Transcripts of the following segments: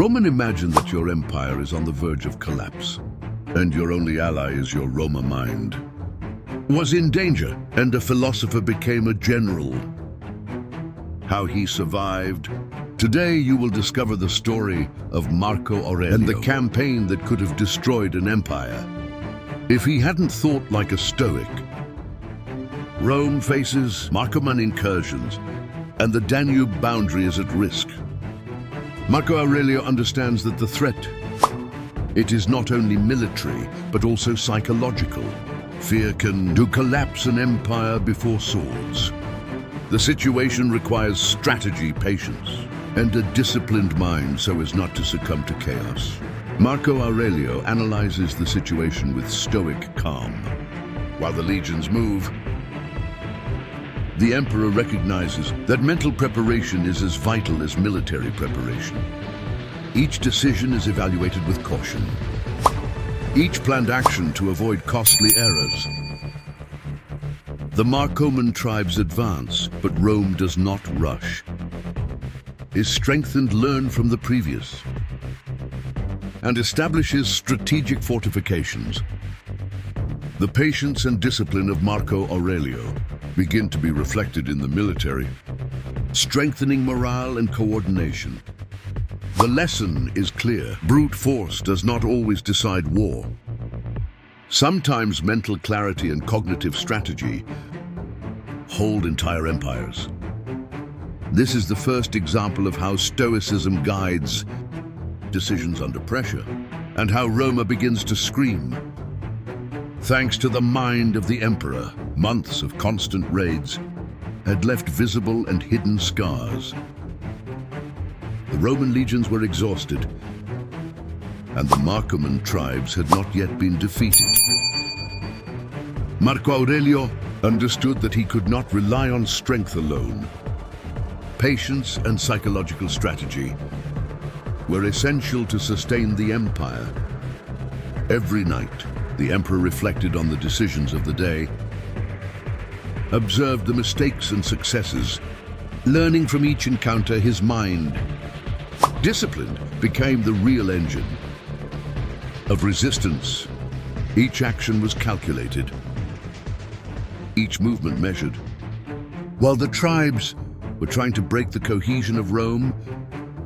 Roman imagined that your empire is on the verge of collapse, and your only ally is your Roma mind. Was in danger, and a philosopher became a general. How he survived. Today you will discover the story of Marco Aurelio and the campaign that could have destroyed an empire. If he hadn't thought like a Stoic. Rome faces Marcomanni incursions, and the Danube boundary is at risk. Marco Aurelio understands that the threat, it is not only military, but also psychological. Fear can collapse an empire before swords. The situation requires strategy, patience, and a disciplined mind so as not to succumb to chaos. Marco Aurelio analyzes the situation with stoic calm. While the legions move, the emperor recognizes that mental preparation is as vital as military preparation. Each decision is evaluated with caution. Each planned action to avoid costly errors. The Marcomanni tribes advance, but Rome does not rush. Is strengthened, learn from the previous, and establishes strategic fortifications. The patience and discipline of Marco Aurelio begin to be reflected in the military, strengthening morale and coordination. The lesson is clear. Brute force does not always decide war. Sometimes mental clarity and cognitive strategy hold entire empires. This is the first example of how Stoicism guides decisions under pressure, and how Roma begins to scream. Thanks to the mind of the emperor, months of constant raids had left visible and hidden scars. The Roman legions were exhausted, and the Marcomanni tribes had not yet been defeated. Marco Aurelio understood that he could not rely on strength alone. Patience and psychological strategy were essential to sustain the empire. Every night, the emperor reflected on the decisions of the day, observed the mistakes and successes, learning from each encounter. His mind, discipline, became the real engine of resistance. Each action was calculated, each movement measured. While the tribes were trying to break the cohesion of Rome,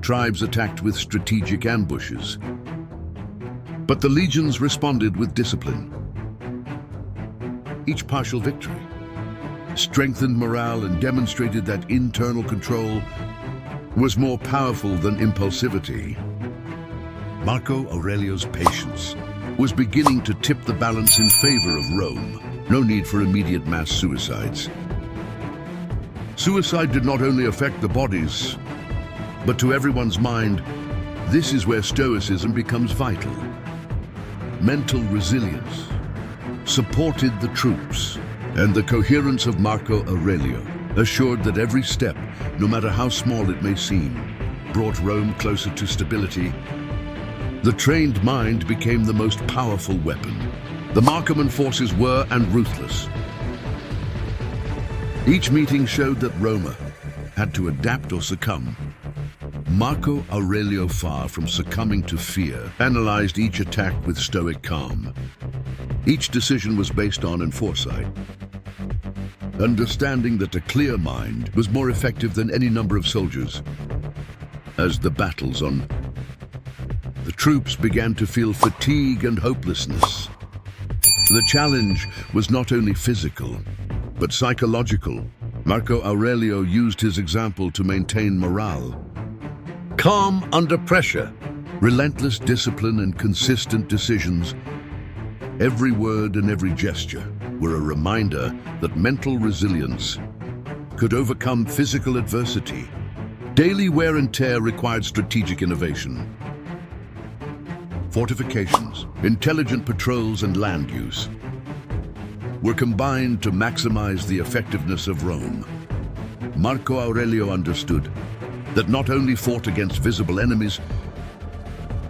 tribes attacked with strategic ambushes. But the legions responded with discipline. Each partial victory strengthened morale and demonstrated that internal control was more powerful than impulsivity. Marco Aurelio's patience was beginning to tip the balance in favor of Rome. No need for immediate mass suicides. Suicide did not only affect the bodies, but to everyone's mind. This is where Stoicism becomes vital. Mental resilience supported the troops, and the coherence of Marco Aurelio assured that every step, no matter how small it may seem, brought Rome closer to stability. The trained mind became the most powerful weapon. The Marcomanni forces were and ruthless. Each meeting showed that Roma had to adapt or succumb. Marco Aurelio, far from succumbing to fear, analyzed each attack with stoic calm. Each decision was based on foresight, understanding that a clear mind was more effective than any number of soldiers. As the battles on, the troops began to feel fatigue and hopelessness. The challenge was not only physical, but psychological. Marco Aurelio used his example to maintain morale. Calm under pressure, relentless discipline and consistent decisions. Every word and every gesture were a reminder that mental resilience could overcome physical adversity. Daily wear and tear required strategic innovation. Fortifications, intelligent patrols and land use were combined to maximize the effectiveness of Rome. Marco Aurelio understood that not only fought against visible enemies,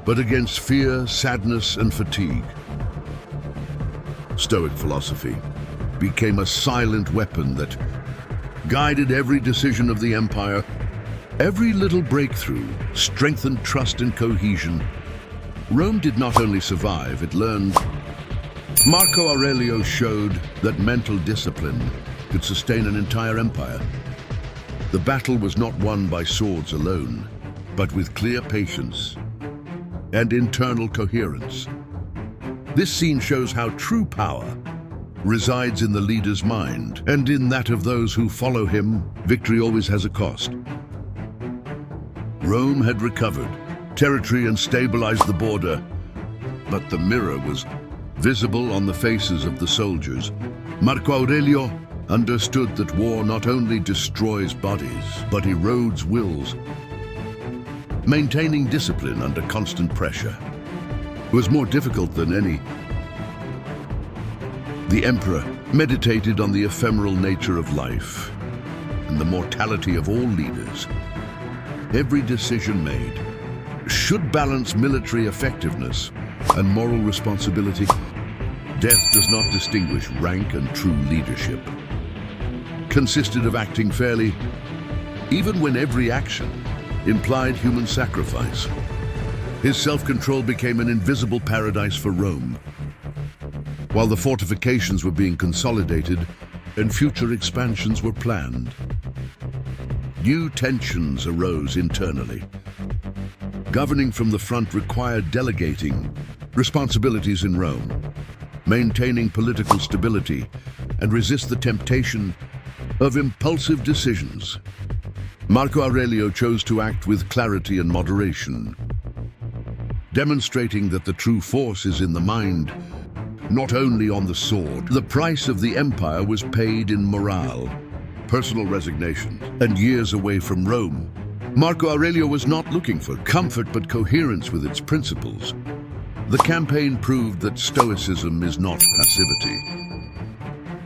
but against fear, sadness, and fatigue. Stoic philosophy became a silent weapon that guided every decision of the empire. Every little breakthrough strengthened trust and cohesion. Rome did not only survive, it learned. Marco Aurelius showed that mental discipline could sustain an entire empire. The battle was not won by swords alone, but with clear patience and internal coherence. This scene shows how true power resides in the leader's mind, and in that of those who follow him. Victory always has a cost. Rome had recovered territory and stabilized the border, but the mirror was visible on the faces of the soldiers. Marco Aurelius understood that war not only destroys bodies, but erodes wills. Maintaining discipline under constant pressure was more difficult than any. The emperor meditated on the ephemeral nature of life and the mortality of all leaders. Every decision made should balance military effectiveness and moral responsibility. Death does not distinguish rank, and true leadership consisted of acting fairly, even when every action implied human sacrifice. His self-control became an invisible paradise for Rome. While the fortifications were being consolidated and future expansions were planned, new tensions arose internally. Governing from the front required delegating responsibilities in Rome, maintaining political stability, and resist the temptation of impulsive decisions. Marco Aurelius chose to act with clarity and moderation, demonstrating that the true force is in the mind, not only on the sword. The price of the empire was paid in morale, personal resignation, and years away from Rome. Marco Aurelius was not looking for comfort but coherence with its principles. The campaign proved that Stoicism is not passivity,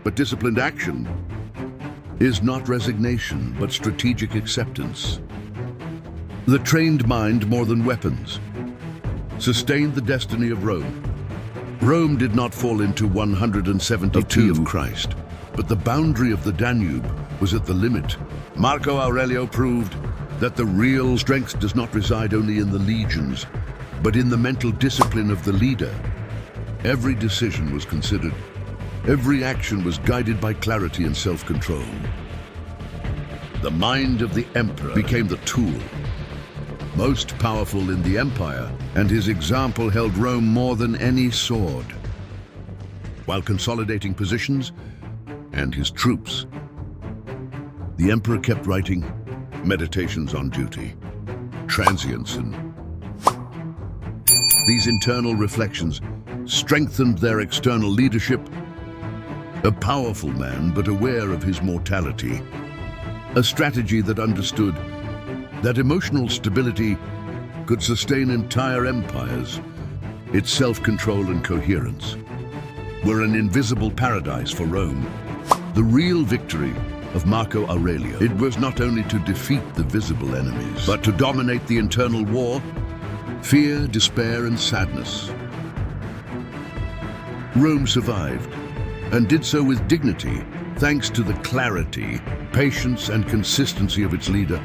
but disciplined action is not resignation but strategic acceptance. The trained mind, more than weapons, sustained the destiny of Rome. Rome did not fall into 172 of Christ, but the boundary of the Danube was at the limit. Marco Aurelius proved that the real strength does not reside only in the legions, but in the mental discipline of the leader. Every decision was considered. Every action was guided by clarity and self-control. The mind of the emperor became the tool most powerful in the empire, and his example held Rome more than any sword. While consolidating positions and his troops, the emperor kept writing meditations on duty, transience, and these internal reflections strengthened their external leadership. A powerful man, but aware of his mortality. A strategy that understood that emotional stability could sustain entire empires. Its self-control and coherence were an invisible paradise for Rome. The real victory of Marco Aurelius, it was not only to defeat the visible enemies, but to dominate the internal war, fear, despair, and sadness. Rome survived, and did so with dignity, thanks to the clarity, patience, and consistency of its leader.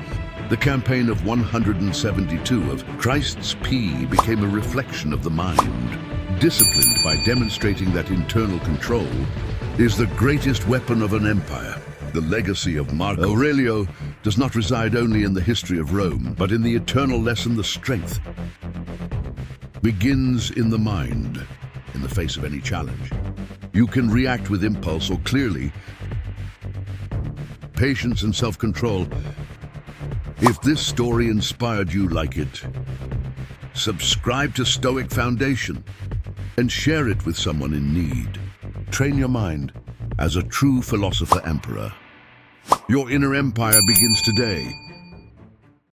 The campaign of 172 of Christ's P became a reflection of the mind, disciplined by demonstrating that internal control is the greatest weapon of an empire. The legacy of Marco Aurelius does not reside only in the history of Rome, but in the eternal lesson: the strength begins in the mind. In the face of any challenge, you can react with impulse or clearly. Patience and self-control. If this story inspired you, like it, subscribe to Stoic Foundation and share it with someone in need. Train your mind as a true philosopher emperor. Your inner empire begins today.